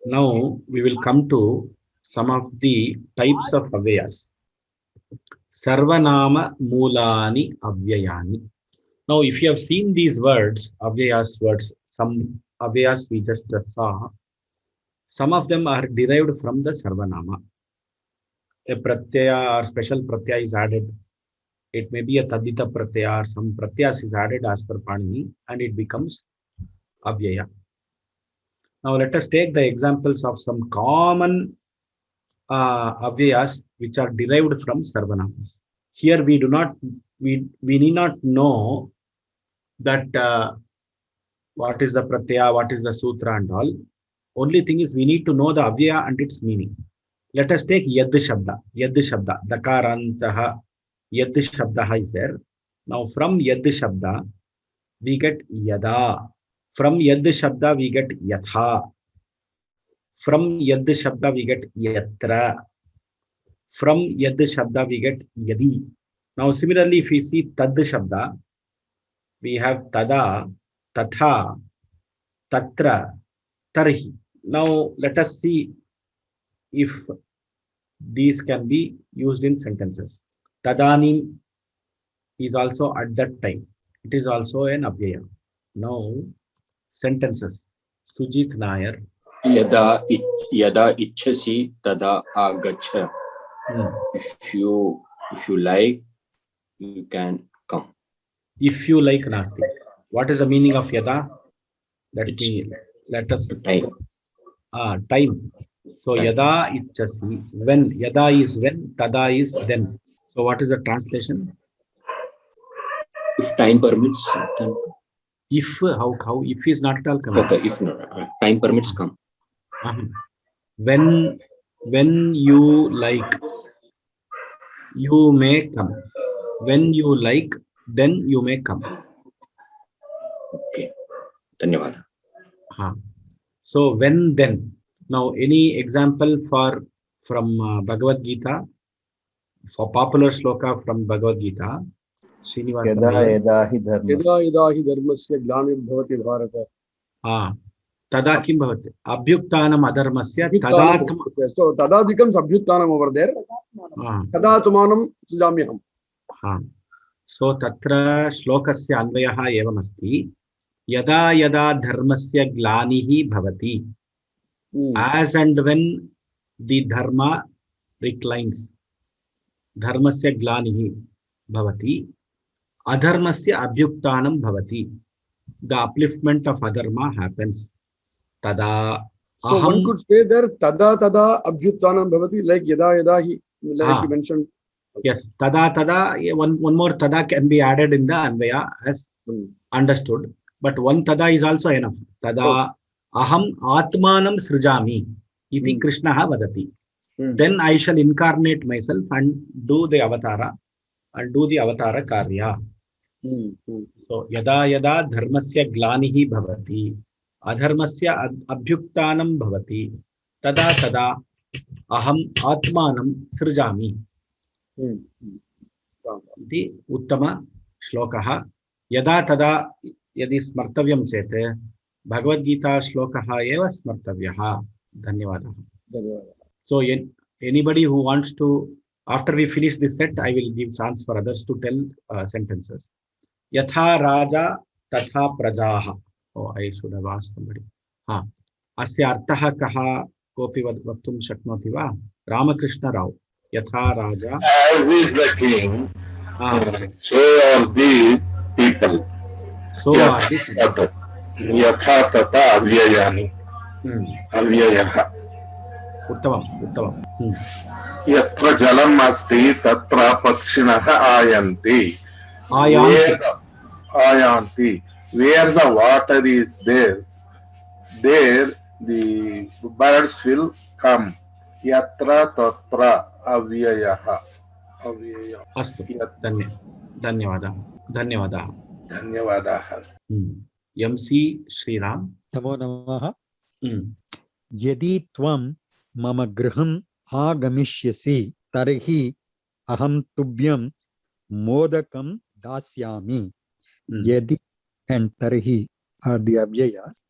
Now we will come to some of the types of avyayas. Sarvanama Mulani Avyayani. Now, if you have seen these words, avyayas words, some avyayas we just saw, some of them are derived from the Sarvanama. A pratyaya or special pratyaya is added. It may be a tadita pratyaya or some pratyas is added as per Panini and it becomes avyaya. Now, let us take the examples of some common avyayas which are derived from Sarvanamas. Here we do not, we need not know that what is the pratyaya, what is the sutra and all. Only thing is we need to know the avyaya and its meaning. Let us take yad shabda. Yad shabda. Dakarantaha. Yad shabda is there. Now from yad shabda we get yada. From yad shabda we get yatha. From yad shabda we get yatra. From yad shabda we get yadi. Now similarly if we see tad shabda, we have tada, tatha, tatra, tarhi. Now let us see if these can be used in sentences. Tadanim is also at that time. It is also an avyaya. Now sentences. Sujit Nair. Yada ichhasi tada agacha. If you like, you can come. If you like nasti. What is the meaning of yada? Let us time. Time. So yada ichhasi. When. Yada is when. Tada is then. So what is the translation? If time permits. If how if is not at all coming. Okay, if not, time permits, come. When you like, you may come. When you like, then you may come. Okay. Dhanyawad. So when then. Now any example from Bhagavad Gita, for popular sloka from Bhagavad Gita. Srinivasa. Yada hi dharmasya glanirvavati bharata. Tada kim bhavati? Abhyuktanam adharmasya tada. So tada becomes abhyuktanam over there. Tada tumanam sujamyaham. So tatra shlokasya anvayaha evam asti. Yada yada dharmasya glanihi bhavati. As and when the dharma reclines. Dharmasya glanihi bhavati. Adharmasya abhyuktanam bhavati. The upliftment of adharma happens. Tada. So one could say there tada abhyuttanam bhavati, like yada hi, like you mentioned. Yes, tada. One more tada can be added in the anvaya as understood. But one tada is also enough. Tada aham atmanam srijami iti Krishnaha vadati. Then I shall incarnate myself and do the avatara karya. So yada yada dharmasya glanihi bhavati. Adharmasya abhyuktanam bhavati. Tada aham atmanam srijami. Iti uttama shlokaha. Yada tada yadi smartavyam chete Bhagavad Gita shlokaha eva smartavyaha. Dhanyavadaha. So anybody who wants to, after we finish this set, I will give chance for others to tell sentences. Yatha raja tatha prajaha. Oh, I should have asked somebody. Asya artaha kaha kopi vaktum shaknoti va? Ramakrishna Rao. Yatha raja. As is the king, so are the people. So are the people. Yatha tata avyayani. Avyayaha. Uttamam. Yatra jalam asti tatra pakshinaha ayanti. Ayanti. Where the water is there the birds will come. Yatra tatra avyayaha. Astu. Dhanyavadaha. MC Sriram. Namo namaha. Yadi tvam mama graham agamishyasi tarhi aham tubhyam modakam dasyami. Yadi and tarhi are the avyayas.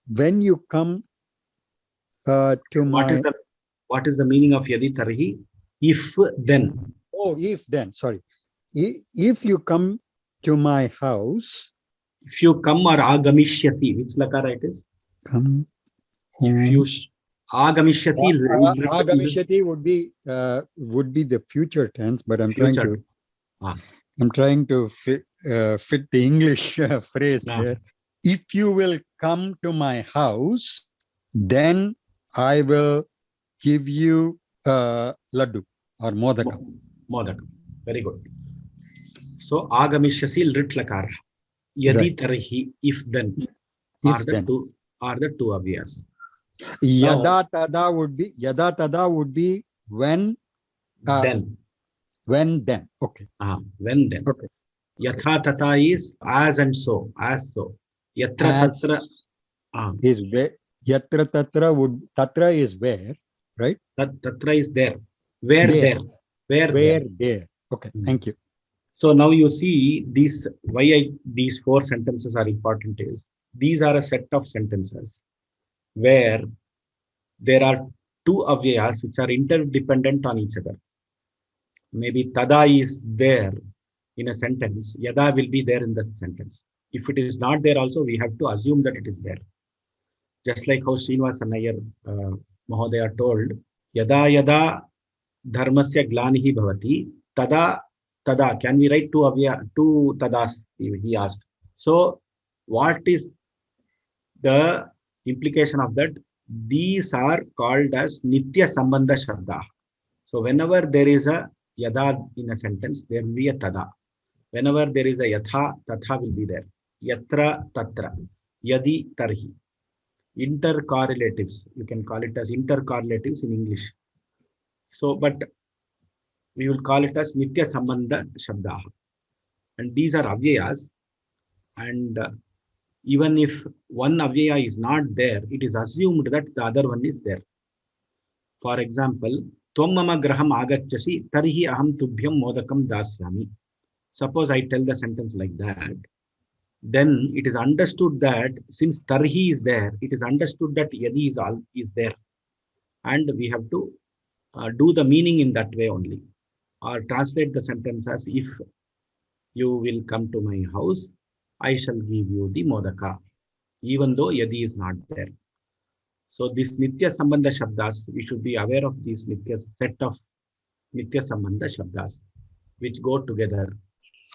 When you come to my what is the meaning of yadi tarhi? If then. oh, if then, sorry. If you come to my house, If you come or agamishyasi, which lakara it is? come. If you agamishyasi, Agamishyati would be the future tense, but I'm trying future. to I'm trying to fit the English phrase Ah. there. If you will come to my house, then I will give you laddu or modaka. Modaka. Very good. So agamishyasi lit lakara. Yadi Right. tarhi, if then, If then. are the two avyas. Yada tada would be when Then. when then. Okay. When then. Okay. Yatha tata is as and so, as so. Yatra As tatra is where. Yatra tatra is where, right? tatra is there. Where There. there. Where Where there. there. Okay. Thank you. So now you see these these four sentences are important is these are a set of sentences where there are two avyayas which are interdependent on each other. Maybe tada is there in a sentence, yada will be there in the sentence. If it is not there also, we have to assume that it is there. Just like how Srinivasa Nair Mahodaya told, yada yada dharmasya glanihi bhavati, tada tada. Can we write two tadas? He asked. So what is the implication of that? These are called as nitya sambandha shabda. So whenever there is a yada in a sentence, there will be a tada. Whenever there is a yatha, tatha will be there. Yatra, tatra, yadi, tarhi. Intercorrelatives, you can call it as intercorrelatives in English. So, but we will call it as nitya sambandha shabda. And these are avyayas. And even if one avyaya is not there, it is assumed that the other one is there. For example, Tvam mama graham agacchasi tarhi aham tubhyam modakam dasyami. Suppose I tell the sentence like that, then it is understood that since tarhi is there, it is understood that yadi is there. And we have to do the meaning in that way only. Or translate the sentence as if you will come to my house, I shall give you the modaka, even though yadi is not there. So this nitya sambandha shabdas, we should be aware of these set of nitya sambandha shabdas, which go together.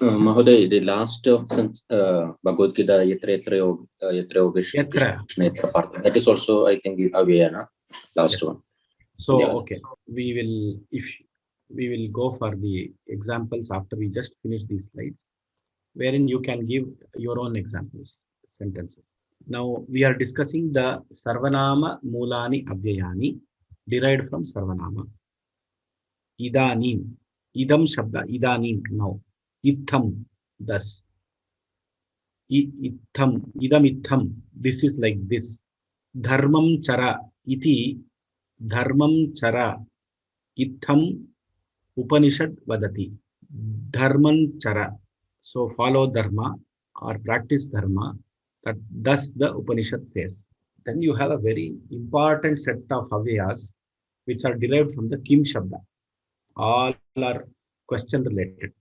Mahoday, the last of Bhagavad Gita, yatra yatra part. That is also, I think, avyaya, last one. So okay, we will go for the examples after we just finish these slides, wherein you can give your own examples, sentences. Now we are discussing the Sarvanama Mulani Avyayani derived from Sarvanama. Idanim, idam shabda, idanim, now. Itham, thus. Itham, idam itham, this is like this. Dharmam chara, iti, dharmam chara, itham Upanishad vadati. Dharman chara. So follow dharma or practice dharma. That thus the Upanishad says. Then you have a very important set of avyayas which are derived from the Kim Shabda. All are question related.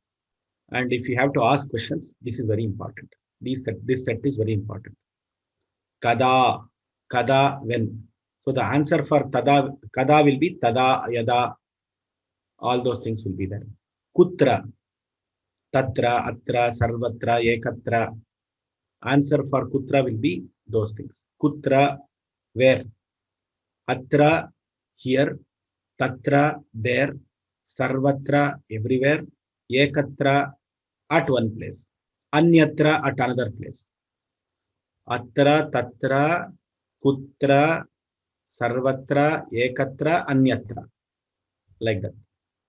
And if you have to ask questions, this is very important. This set is very important. Kada, kada, when. So the answer for tada, kada will be tada, yada. All those things will be there. Kutra, tatra, atra, sarvatra, ekatra. Answer for kutra will be those things. Kutra, where. Atra, here. Tatra, there. Sarvatra, everywhere. Ekatra, at one place. Anyatra, at another place. Atra, tatra, kutra, sarvatra, ekatra, anyatra. Like that.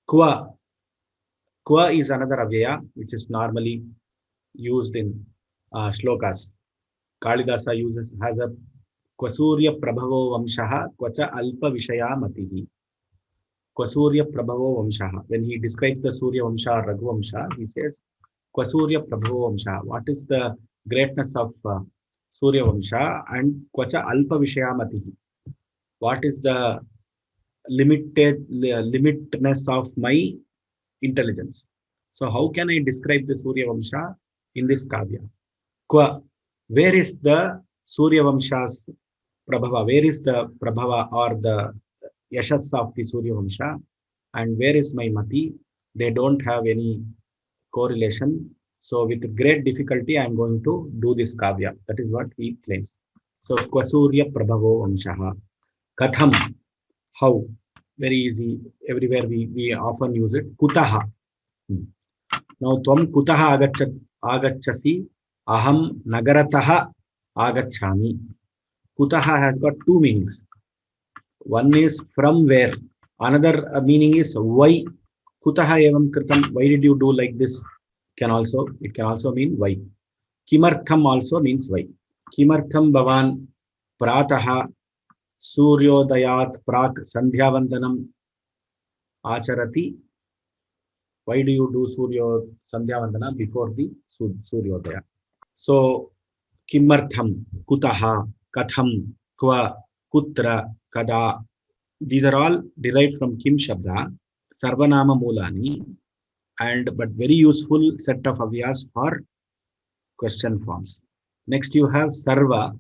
Kva. Kva is another avyaya which is normally used in shlokas. Kalidasa has a Kwasurya Prabhavo Vamshaha Kvacha Alpa Vishaya Matihi. Kwasurya Prabhavo Vamshaha. When he describes the Surya Vamsha or Raghu Vamsha, he says Kwasurya Prabhavo Vamsha. What is the greatness of Surya Vamsha and Kvacha Alpa Vishaya Matihi? what is the limitness of my intelligence. So how can I describe the Surya Vamsha in this Kavya? Where is the Surya Vamsha's Prabhava? Where is the Prabhava or the Yashas of the Surya Vamsha? And where is my Mati? They don't have any correlation. So with great difficulty, I am going to do this Kavya. That is what he claims. So Kwasurya Prabhavo Vamshaha. Katham. How? Very easy. Everywhere we often use it. Kutaha. Now, Tvam Kutaha agachasi. Aham Nagarataha agachami. Kutaha has got two meanings. One is from where. Another meaning is why. Kutaha evam kritam. Why did you do like this? It can also mean why. Kimartham also means why. Kimartham bhavan prataha suryodayat prak sandhyavandanam acharati. Why do you do sandhyavandana before the suryodaya? So kimartham, kutaha, katham, kva, kutra, kada. These are all derived from kim shabda, sarvanama mulani, but very useful set of avyas for question forms. Next you have sarva,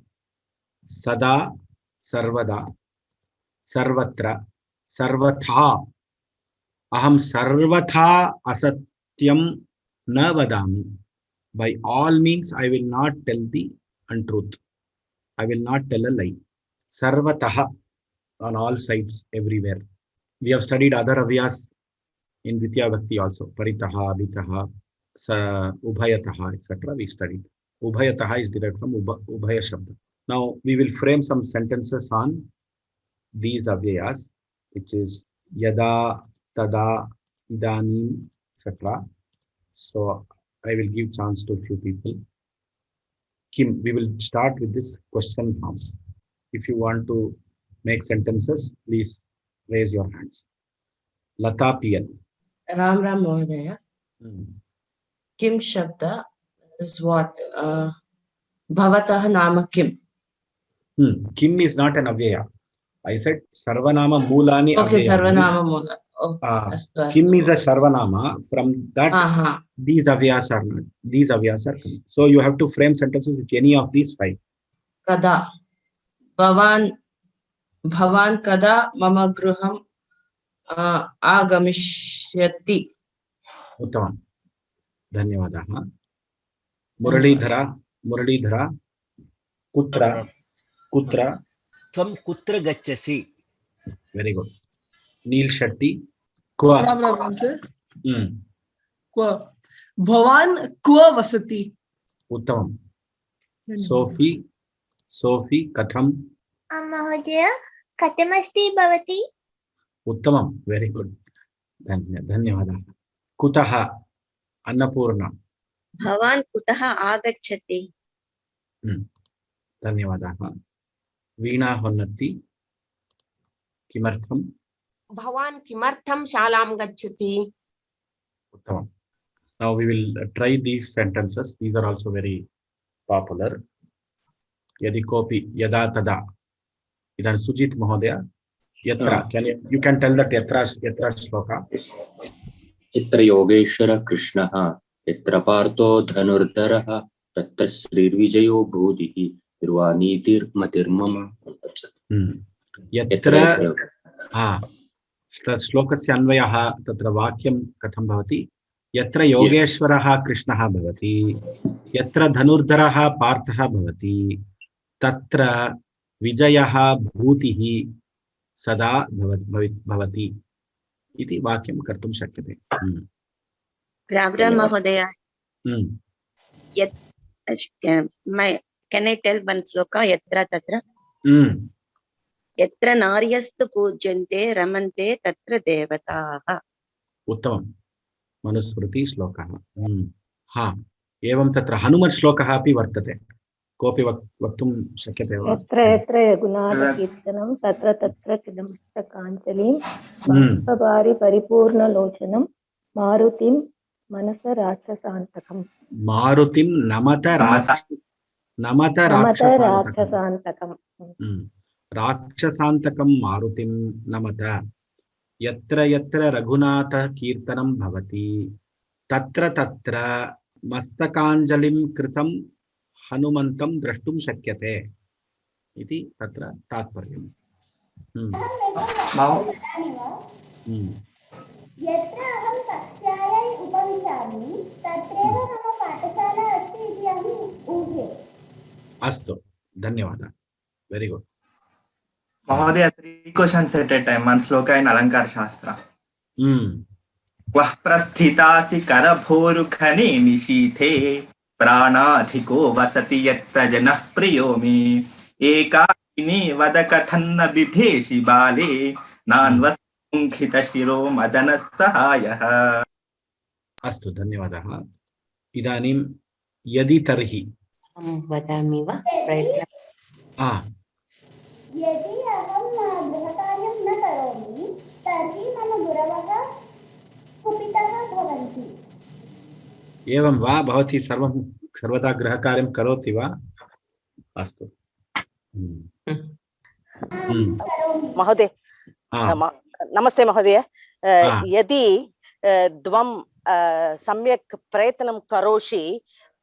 sada, sarvada, sarvatra, sarvatha. Aham sarvatha asatyam na vadami. By all means, I will not tell the untruth. I will not tell a lie. Sarvataha, on all sides, everywhere. We have studied other avyas in Ditya Bhakti also. Paritaha, Abhitaha, Ubhayataha, etc. We studied. Ubhayataha is derived from Ubhaya Shabda. Now, we will frame some sentences on these avyas, which is Yada, Tada, Idanim, etc. So, I will give chance to a few people. Kim, we will start with this question forms. If you want to make sentences, please raise your hands. Lata PL. Ram Mohdaya. Kim Shabda is what? Bhavatah Nama Kim. Kim is not an avyaya. I said Sarvanama Mulani. Okay, avyaya. Sarvanama Mula. Oh, Kim is a Sarvanama. From that, these avyas are not. These avyas are coming. So you have to frame sentences with any of these five. Kada. Bhavan kada mama gruham agamishyati. Uttamam. Dhanyavadaha. Muralidhara. Kutra. Tvam kutra gacchasi. Very good. Neel Shetty. Kva. Ram sir. Kva. Bhavan kva vasati. Uttamam. Sophie, Katham. Mahodaya, Kathamasti bhavati. Uttamam. Very good. Dhanyavadaha. Kutaha. Annapurna. Bhavan kutaha agachati. Dhanyavadaha. Veena Honnati. Kimartham. Bhavan kimartham shalam gacchati. Uttamam. Now we will try these sentences. These are also very popular. Yadi kopi yada tada. Idan Sujit Mahodaya. Yatra. You can tell that yatra shloka. Yatra Yogeshwara Krishnaha. Yatra Partho Dhanurdharaha. Tatra Srirvijayo Bhudihi. Irvanitir Matirmama. Yatra. Shlokasya अन्वयः तत्र वाक्यं कथं भवति यत्र योगेश्वरः कृष्णः भवति यत्र धनुर्धरः पार्थः भवति तत्र विजयः भूतिः सदा भवति इति वाक्यं कर्तुं शक्यते. Ram Mahodaya. Can I tell one sloka? Yatra tatra. Yatra naryastu pujyante ramante tatra devataha. Uttamam. Manusmriti shlokaha. Evam tatra Hanuman shlokaha api vartate. Kopi vaktum shakyate va. Yatra gunada kirtanam tatra kidamsta kanchalim bhaktabari paripurna lochanam marutim manasa rakshasantakam. Marutim namata rakshasantakam. राक्षसान्तकं मारुतिं नमत यत्र यत्र रघुनाथः कीर्तनं भवति तत्र तत्र मस्तकाञ्जलिं कृतं हनुमन्तं द्रष्टुं शक्यते इति तत्र तात्पर्यम्। यत्र अहं कक्षायै उपविशामि तत्रैव मम पाठशाला अस्ति इति अहम् ऊहे। अस्तु, धन्यवादः, वेरी गुड। महोदय 3 questions at a time, one shloka in Alankar Shastra. वः प्रस्थितासि करभोरुखने निशीथे प्राणाधिको वसति यत्र जनः प्रियो मे एकाकिनी वद कथन्न बिभेषि बाले नान्वस्मुखित शिरो मदनः सहायः। अस्तु, धन्यवादः। इदानीं यदि तर्हि वदामि वा प्रयत्नम्। यदि अहं गृहकार्यं न करोमि तर्हि मम गुरवः कुपितः भवन्ति। एवं वा? भवती सर्वदा गृहकार्यं करोति वा? अस्तु। महोदय, नमस्ते महोदय। यदि द्वं सम्यक् प्रयत्नं करोषि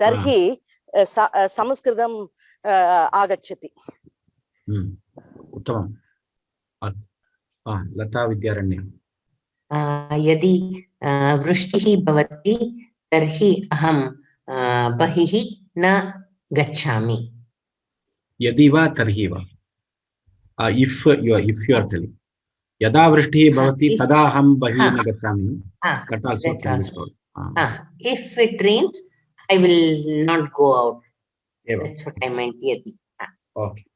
तर्हि संस्कृतम् आगच्छति। उत्तमम्। लता विद्यारण्य। यदि वृष्टिः भवति तर्हि अहं बहिः न गच्छामि। यदि वा तर्हि वा? If you are telling यदा वृष्टिः भवति तदा अहं बहिः न गच्छामि, that also can be told. If it rains I will not go out. That's what I meant. यदि. Okay.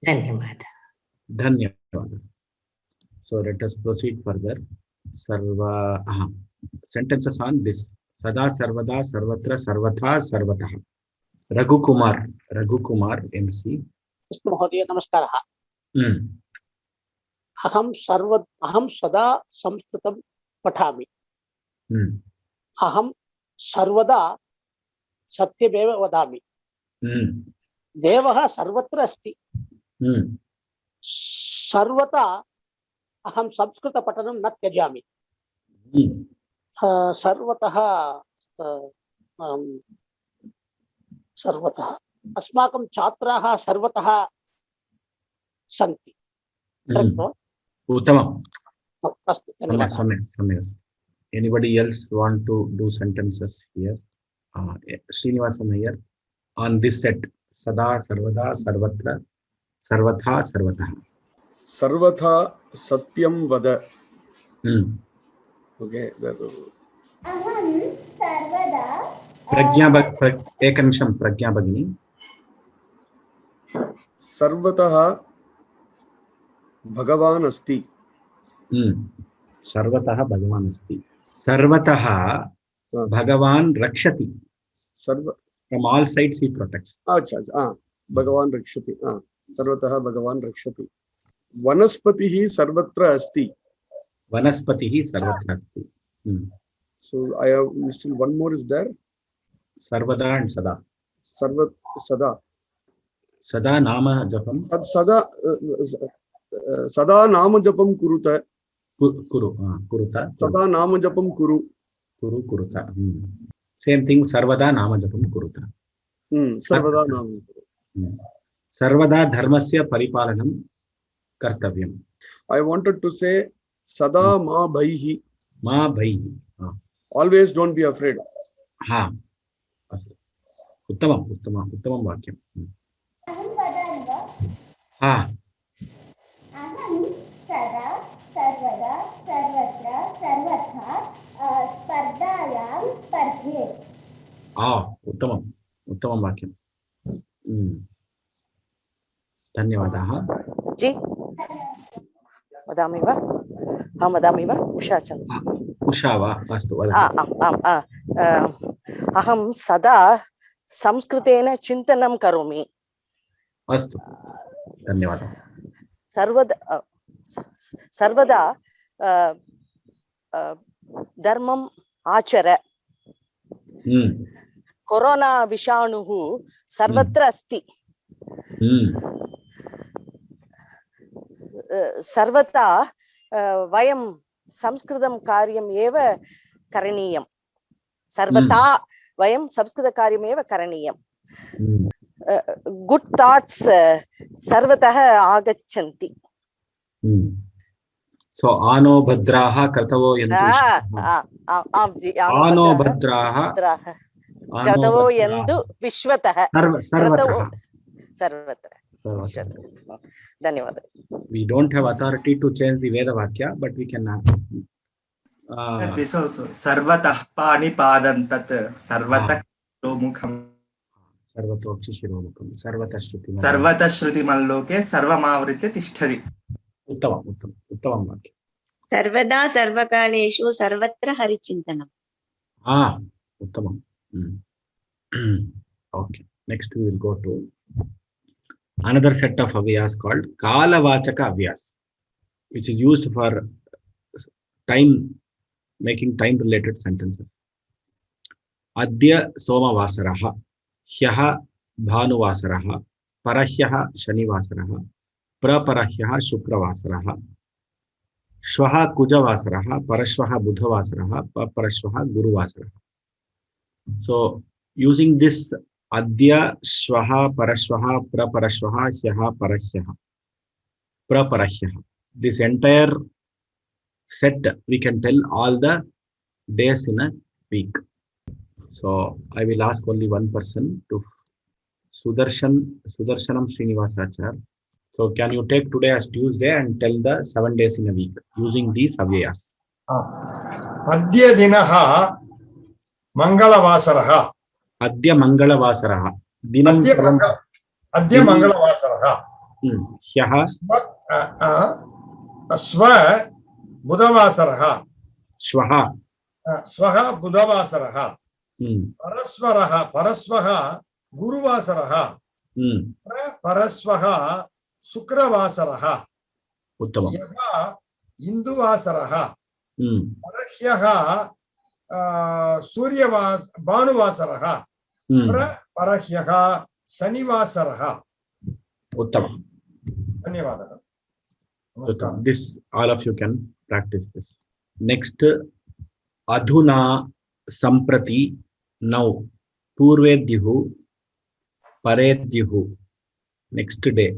धन्यवाद. धन्यवाद. So let us proceed further. Sentences on this. Sada sarvada sarvatra sarvatha sarvatah. Raghukumar MC. महोदय नमस्कारः। अहं सदा संस्कृतं पठामि। अहं सर्वदा सत्यमेव वदामि। देवः सर्वत्र अस्ति। सर्वदा अहं संस्कृतपठनं न त्यजामि। सर्वतः अस्माकं छात्राः सर्वतः सन्ति। उत्तमम्। सम्यक्। Anybody else want to do sentences here? Srinivasan Iyer on this set. Sada sarvada sarvatra sarvatha sarvatah. Sarvatha satyam vada. Okay. अहं सर्वदा एक निमिषं प्रज्ञा भगिनी। सर्वतः भगवान् अस्ति। सर्वतः भगवान् अस्ति। सर्वतः भगवान् रक्षति। From all sides he protects. अच्छा, भगवान् रक्षति। सर्वतः भगवान् रक्षति। वनस्पतिः सर्वत्र अस्ति। वनस्पतिः सर्वत्र अस्ति। So I have still one more is there. सर्वदा and sada. Sada. Sada nama japam. Sada nama japam kuruta. Kuruta. Sada nama japam kuru. Kuruta. Same thing. Sarvada nama japam kuruta. Sarvada nama. Sarvada dharmasya paripalanam kartavyam. I wanted to say sada ma bhaihi. Ma bhaihi. Always don't be afraid. अस्तु, उत्तमं वाक्यम्। अहं वदामि वा? अहं सदा सर्वदा सर्वत्र सर्वथा स्पर्धायां स्पर्धे। उत्तमं वाक्यम्। धन्यवादाः। जी वदामि वा? वदामि वा? उषा वा? अस्तु, अहं सदा संस्कृतेन चिन्तनं करोमि। अस्तु, धन्यवादः। सर्वदा धर्मम् आचर। कोरोना विषाणुः सर्वत्र अस्ति। सर्वथा वयं संस्कृतं कार्यम् एव करणीयं सर्वथा वयं संस्कृतकार्यमेव करणीयं गुड थॉट्स सर्वतः आगच्छन्ति सो आनो भद्राः कृतवो यन्तु आनो भद्राः कृतवो यन्तु विश्वतः सर्वत्र धन्यवादः we don't have authority to change the Veda Vakya, but we can this also sarvatah panipadam tat sarvatah mukham sarvatokshi shiromukam sarvatah shruti malloke sarvamavritya tishtari uttamam vakya सर्वदा सर्वकालेषु सर्वत्र हरिचिन्तनम् uttamam okay next we will go to another set of avyas called kalavachaka avyas, which is used for time, making time related sentences. Adya somavasaraha, hyaha bhanuvasaraha, parahyaha shanivasaraha, praparahyaha shukravasaraha, shvaha kujavasaraha, parashvaha budhavasaraha, paparashvaha guruvasaraha. So using this Adya, Shvaha, Parashvaha, Praparashvaha, Hyaha, Parahyaha, Praparahyaha. This entire set we can tell all the days in a week. So I will ask only one person to Sudarshanam Srinivasachar. So can you take today as Tuesday and tell the 7 days in a week using these avyas? Adya Dinaha Mangalavasaraha. Adya Mangalavasaraha. Adya Mangalavasaraha. Hyaha. Sva Budhavasaraha. Shvaha. Svaha Budhavasaraha. Parasvaha Guruvasaraha. Parasvaha Sukravasaraha. Uttamam. Yaha Induvasaraha. Parahyaha Suryavas Bhanuvasaraha. Parahyaha Sanivasaraha. Uttamam. Dhanyavadaha. This all of you can practice this. Next, Adhuna Samprati now. Purvedyuhu Paredyuhu. Next day.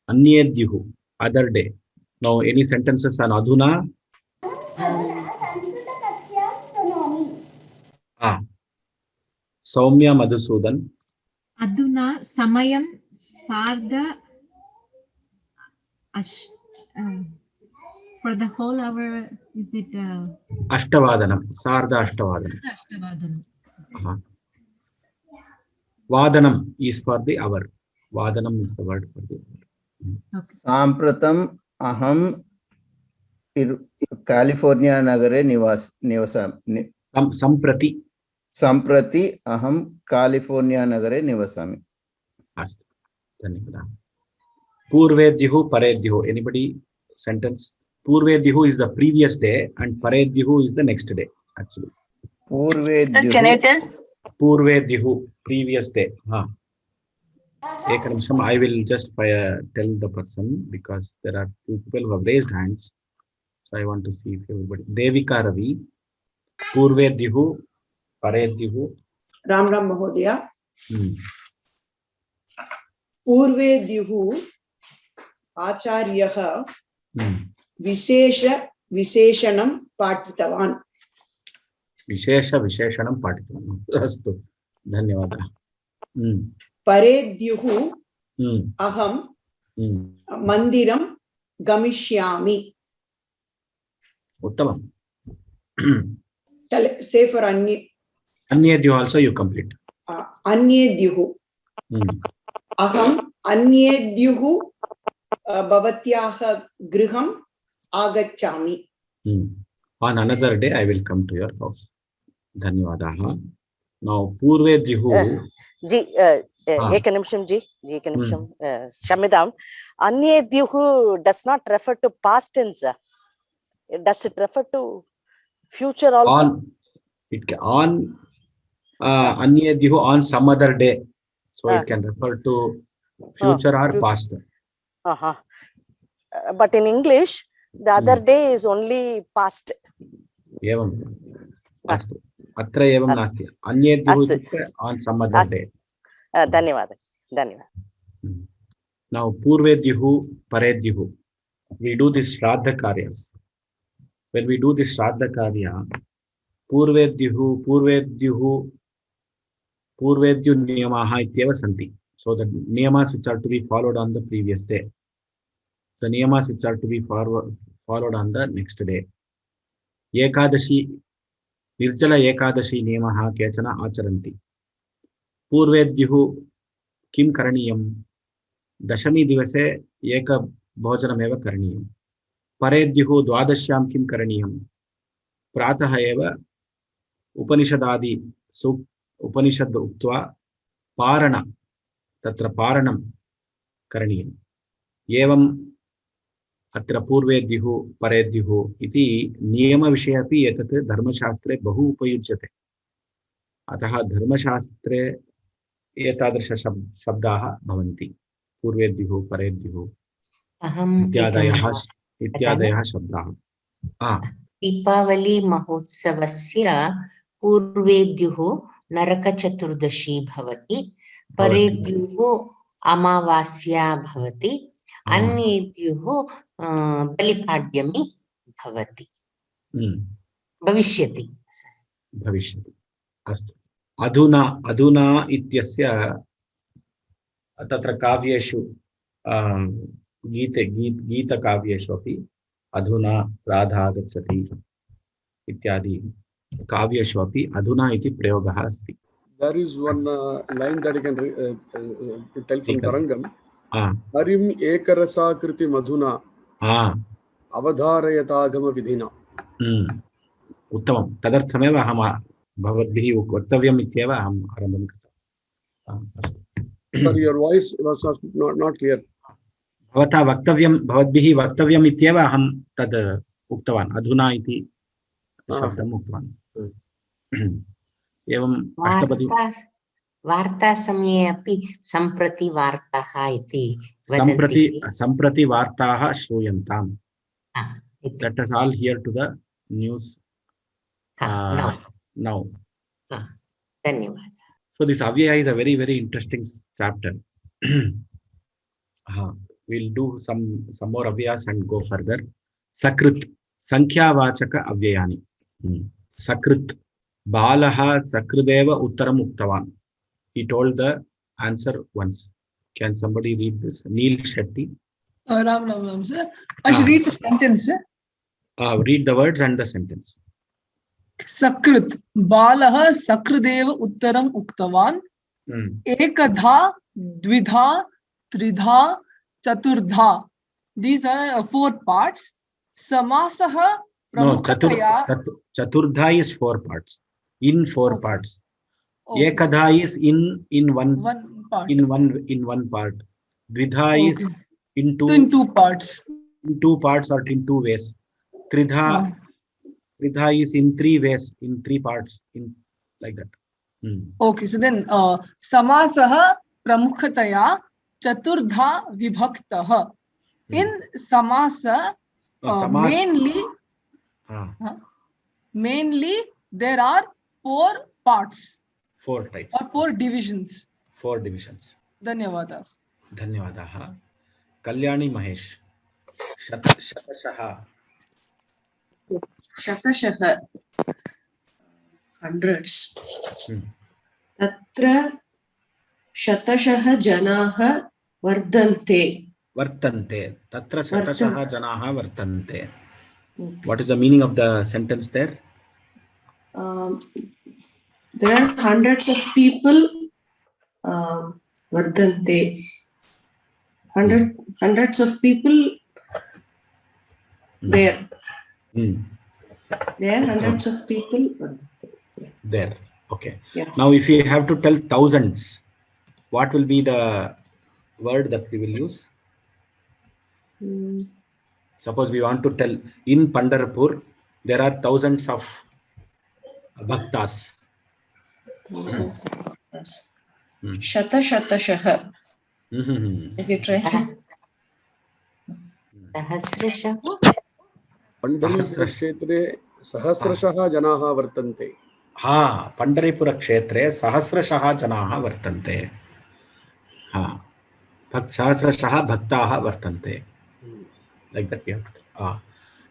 Anyedyuhu other day. Now any sentences on Adhuna? Soumya Madhusudan. Adhuna Samayam Sarda for the whole hour, is it Ashtavadanam. Sarda Ashtavadanam. Ashtavadanam. Vadanam is for the hour. Vadanam is the word for the hour. Okay. Sampratam aham California nagare nivasam. Samprati aham California nagare nivasami. Astu. Dhanyavada. Purvedyuhu Paredyuhu. Anybody sentence? Purvedyuhu is the previous day and Paredyuhu is the next day actually. Purvedyuhu. Can I tell? Purvedyuhu previous day. Ekanimsham, I will just tell the person because there are two people who have raised hands. So I want to see if everybody. Devika Ravi, Purvedyuhu, Paredyuhu. Ram Mahodaya. Purvedyuhu Acharyaha Visheshanam Patitavan. Visheshanam Patitavan. Astu. Dhanyavada. Paredyuhu Aham Mandiram Gamishyami. Uttamam. Say for Anyedyuhu also you complete. Anyedyuhu. Aham Anyedyuhu Bhavatyaha Griham Agachami. On another day I will come to your house. Dhanyavadaha. Now Purvedyuhu. Ekanimsham ji, Ekanimsham. Shamidam. Anyedyuhu does not refer to past tense. Does it refer to future also? Anyedyuhu on some other day. So it can refer to future or past. but in English, the other day is only past. एवम् अस्तु अत्र एवं नास्ति अन्येभ्यः इत्युक्ते on some other day. धन्यवादः धन्यवादः. Now पूर्वेद्युः परेद्युः, we do this Shraddha Karyas. When we do this Shraddha Karya, पूर्वेद्युः niyamaha ityeva santi. So the niyamas which are to be followed on the previous day, the niyamas which are to be followed on the next day. Ekadashi, Nirjala Ekadashi niyamaha kechana acharanti. Purvedyuh kim karaniyam? Dashami divase eka bhojanameva karaniyam. Paredyuh dwadashyam kim karaniyam? Prataha eva Upanishadadi Upanishad uktva parana tatra paranam karaniyam. Evam atra purvedyuh paredyuh iti niyama vishaya api etat dharmashastre bahu upayujyate. Ataha dharmashastre etadrisha shabdaah bhavanti. Purvedyuh paredyuh ityadayah shabdaah. Deepawali महोत्सवस्य पूर्वेद्युः Narakchaturdashi भवति, परेद्युः अमावास्या भवति, अन्येद्युः बलिपाड्यमी भवति भविष्यति. अस्तु अधुना इत्यस्य तत्र काव्येषु गीतकाव्येषु अपि अधुना राधा गच्छति इत्यादि काव्येषु अपि अधुना इति प्रयोगः अस्ति. There is one line that you can tell from Tarangam. Harim ekarasa kriti madhuna avadharayatagama vidhina. उत्तमं. तदर्थमेव अहं भवद्भिः वक्तव्यम् इत्येव अहम् आरम्भं कृतवान्. Sorry, your voice was not clear. भवता भवद्भिः वक्तव्यम् इत्येव अहं तद् उक्तवान्. अधुना इति शब्दम् उक्तवान्. एवं वार्ता समये अपि सम्प्रति वार्ताः इति वदन्ति. सम्प्रति वार्ताः श्रूयन्ताम्. Let us all hear to the news now. धन्यवादः. So this Avyaya is a very, very interesting chapter. We'll do some more Avyayas and go further. Sakrit, Sankhya-vachaka Avyayani. Sakrit, Balaha Sakrideva Uttaram Uktavan. He told the answer once. Can somebody read this? Neil Shetty. Ram, sir. I should read the sentence, sir. Read the words and the sentence. Sakrit, Balaha Sakrideva Uttaram Uktavan. Ekadha, Dvidha, Tridha, Chaturdha. These are 4 parts. Samasaha Pramukhataya. No, Chaturdha is 4 parts. In 4 parts. Okay. Ekadha is in one part. In one part. Dvidha is in 2 parts. In 2 parts or in 2 ways. Tridha is in 3 ways, in 3 parts, in like that. Okay, so then Samasaha Pramukhataya Chaturdha Vibhaktaha. In Samasa, mainly there are 4 parts. 4 types. Or 4 divisions. 4 divisions. Dhanyavadas. Dhanyavadah. Kalyani Mahesh. Shatashah. Shatashah. Hundreds. Tatra Shatashah Janaha Vardante. Tatra Shatashah Janaha Vartante. What is the meaning of the sentence there? There are hundreds of people. Vardante. Hundreds of people there. There are hundreds of people there. Okay. Yeah. Now, if you have to tell thousands, what will be the word that we will use? Suppose we want to tell in Pandharpur there are thousands of bhaktas. Thousands of bhaktas. Shatashah. Is it right? सहस्रशः पण्ढरीपुरक्षेत्रे सहस्रशः जनाः वर्तन्ते. हाँ, पंढरीपुरक्षेत्रे सहस्रशः जनाः वर्तन्ते. हाँ, सहस्रशः भक्ताः वर्तन्ते. Like that we have to.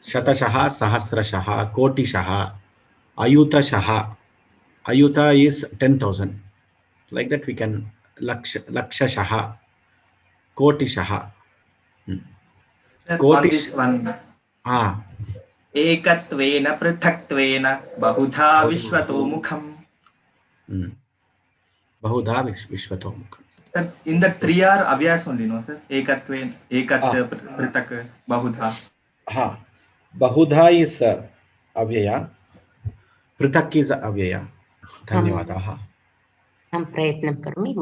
शतशः, सहस्रशः, कोटिशः, अयुतशः. Ayuta is 10,000. Like that we can lakshashah, kotishah. On this one. Ekatvena prithaktvena bahudha vishwatomukham. Bahudha vishwatomukham. In the 3 are avyas only, no sir? Ekatvena, ekat, prithak, bahudha. Bahudha is avyaya. Prithak is avyaya. धन्यवादाः. अहं प्रयत्नं करोमि.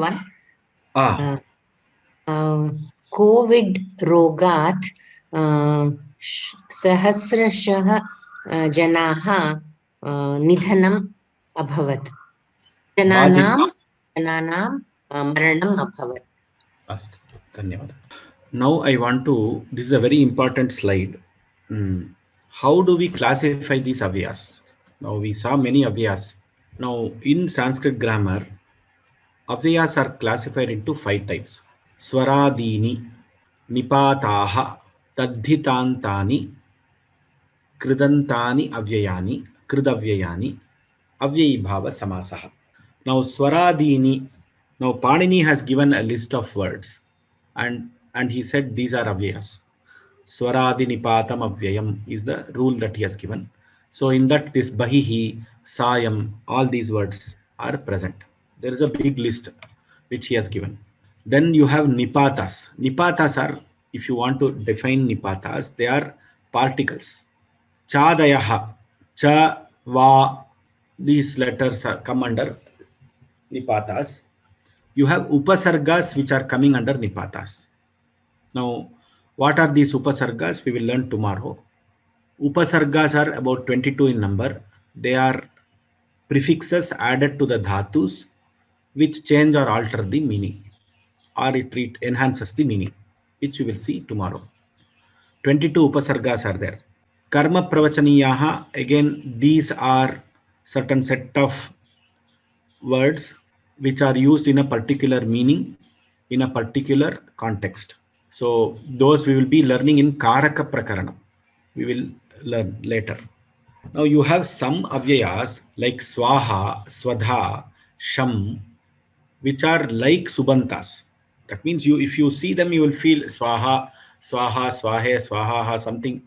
Covid रोगात् सहस्रशः जनाः निधनम् अभवत्. जनानां मरणम् अभवत्. अस्तु, धन्यवादः. Now I want to, this is a very important slide. How do we classify these avyas? Now we saw many avyas. Now, in Sanskrit grammar, avyas are classified into 5 types. Swaradini, nipataha, tadhitantani, kridantani avyayani, kridavyayani, avyayi bhava samasaha. Now, Swaradini, now Panini has given a list of words and he said these are avyas. Swaradi nipatam avyayam is the rule that he has given. So, in that, this bahihi, sayam, all these words are present. There is a big list which he has given. Then you have nipatas. Nipatas are, if you want to define nipatas, they are particles. Chadayaha, cha, va, these letters come under nipatas. You have upasargas which are coming under nipatas. Now, what are these upasargas? We will learn tomorrow. Upasargas are about 22 in number. They are prefixes added to the dhatus which change or alter the meaning, or it enhances the meaning, which we will see tomorrow. 22 upasargas are there. Karma pravachaniyaha, again these are certain set of words which are used in a particular meaning, in a particular context. So those we will be learning in Karaka Prakaranam. We will learn later. Now you have some avyayas like swaha, swadha, sham, which are like subantas. That means if you see them, you will feel swaha, swaha, swahe, swaha, something,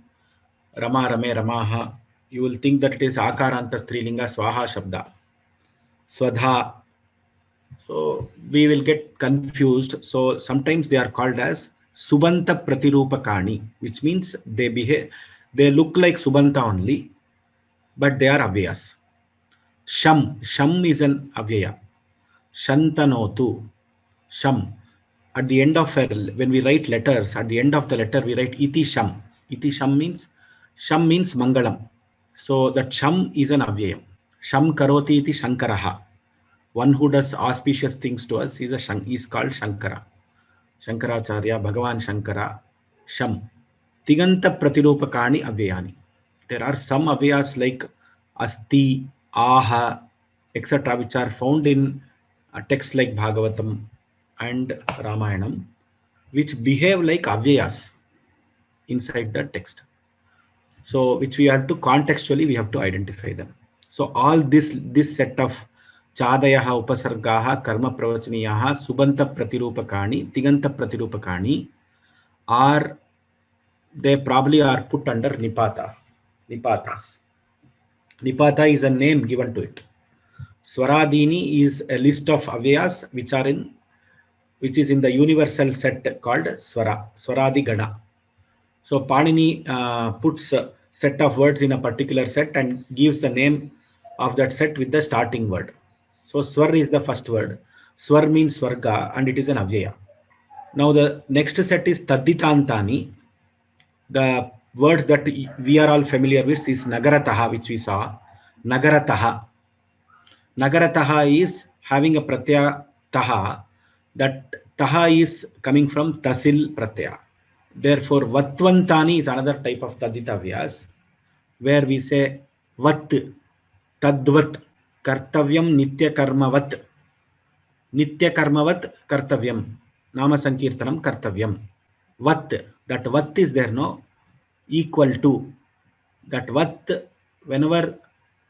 rama, rame, ramaha. You will think that it is akaranta strilinga swaha shabda. Swadha. So we will get confused. So sometimes they are called as subanta pratirupakani, which means they look like subanta only, but they are avyas. Sham is an avyaya. Shantanotu, sham. At the end of when we write letters, at the end of the letter we write iti sham. Iti sham means mangalam. So that sham is an avyayam. Sham karoti iti shankaraha. One who does auspicious things to us is called Shankara. Shankaracharya, Bhagavan Shankara, sham. Tiganta pratirupakani avyayani. There are some avyas like asti, aha, etc., which are found in texts like Bhagavatam and Ramayanam, which behave like avyayas inside the text. So, which we have to contextually, we have to identify them. So, all this set of chadayaha, upasargaha, karma pravachaniyaha, subanta pratirupakani, tiganta pratirupakani they probably are put under nipatas. Nipata is a name given to it. Swaradini is a list of avyas which is in the universal set called Swaradi Gana. So Panini puts a set of words in a particular set and gives the name of that set with the starting word. So Swar is the first word. Swar means Swarga and it is an avyaya. Now the next set is Taditantani. The words that we are all familiar with is Nagarataha, which we saw. Nagarataha. Nagarataha is having a pratyaya taha. That taha is coming from tasil pratyaya. Therefore, vatvantani is another type of tadita avyas, where we say vat, tadvat, kartavyam, nitya karmavat, kartavyam, nama sankirtanam kartavyam. Vat, that vat is there, no? Equal to. That vat, whenever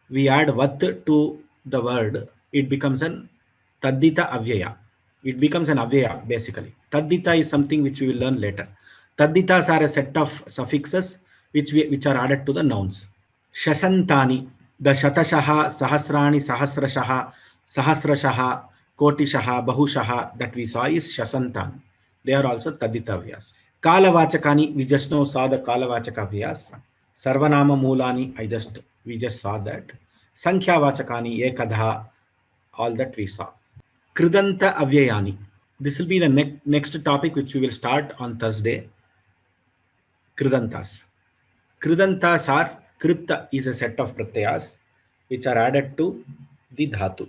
we add vat to the word, it becomes an tadita avyaya. It becomes an avyaya, basically. Tadita is something which we will learn later. Taditas are a set of suffixes which are added to the nouns. Shasantani, the shatashaha, sahasrani, sahasrashaha, sahasrashaha, kotishaha, bahushaha that we saw is shasantani. They are also tadita avyas. Kalavachakani, we just now saw the kalavachaka avyas. Sarvanama Mulani, we just saw that. Sankhya Vachakani, Ekadha, all that we saw. Kridanta Avyayani. This will be the next topic which we will start on Thursday. Kridantas. Kridantas are, Krita is a set of pratyas which are added to the dhatu.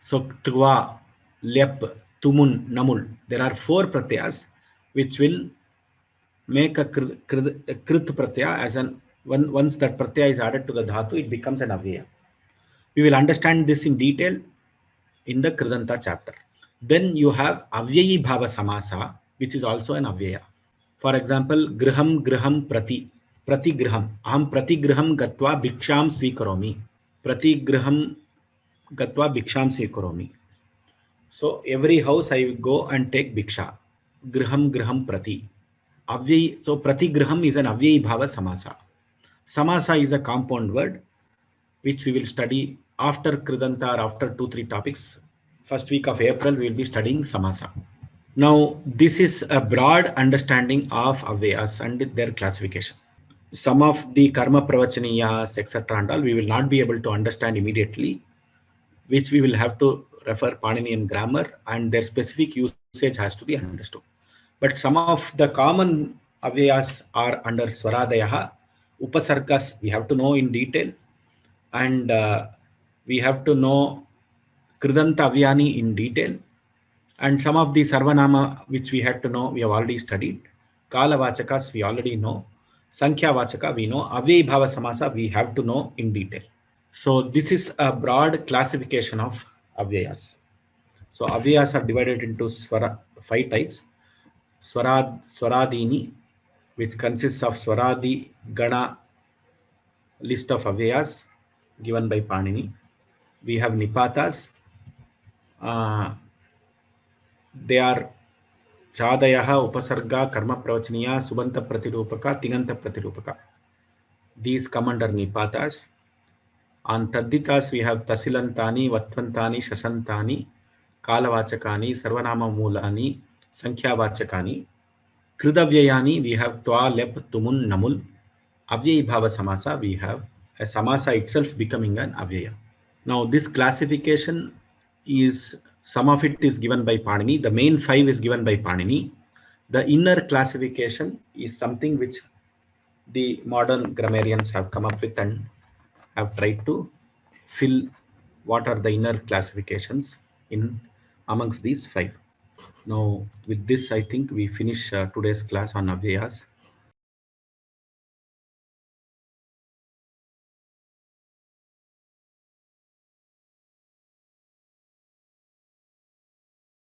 So Tva, Lep, Tumun, Namul. There are 4 pratyas which will make a Krit pratyaya as an once that pratyaya is added to the dhatu, it becomes an avyaya. We will understand this in detail in the Kridanta chapter. Then you have avyayi bhava samasa, which is also an avyaya. For example, griham griham prati griham. Aham prati griham gatva bhiksham swikaromi. Prati griham gatva bhiksham swikaromi. So every house I will go and take bhiksha. Griham griham prati. Avyay, so prati griham is an avyayi bhava samasa. Samasa is a compound word which we will study after Kridanta or after 2-3 topics. First week of April we will be studying samasa. Now this is a broad understanding of avyayas and their classification. Some of the karma pravachaniyas, etc. and all we will not be able to understand immediately, which we will have to refer Paninian grammar and their specific usage has to be understood. But some of the common avyayas are under Swaradayaha. Upasargas we have to know in detail, and we have to know Kridanta Avyani in detail, and some of the Sarvanama which we had to know we have already studied. Kala Vachakas we already know. Sankhya Vachaka we know. Avyayi Bhava Samasa we have to know in detail. So this is a broad classification of avyayas. So avyayas are divided into 5 types. Swaradini, which consists of Swaradi Gana list of avyayas given by Panini. We have Nipatas. They are Chadayaha, Upasarga, Karma Pravachaniya, Subanta Pratirupaka, Tinganta Pratirupaka. These come under Nipatas. On Tadditas, we have Tasilantani, Vatvantani, Shasantani, Kalavachakani, Sarvanama Mulani, Sankhya Vachakani. Kridavyayani, we have Twa, Lep, Tumun, Namul. Avyayi Bhava Samasa, we have a Samasa itself becoming an Avyaya. Now this classification is, some of it is given by Panini. The main 5 is given by Panini. The inner classification is something which the modern grammarians have come up with and have tried to fill what are the inner classifications in amongst these 5. Now with this I think we finish today's class on avyayas.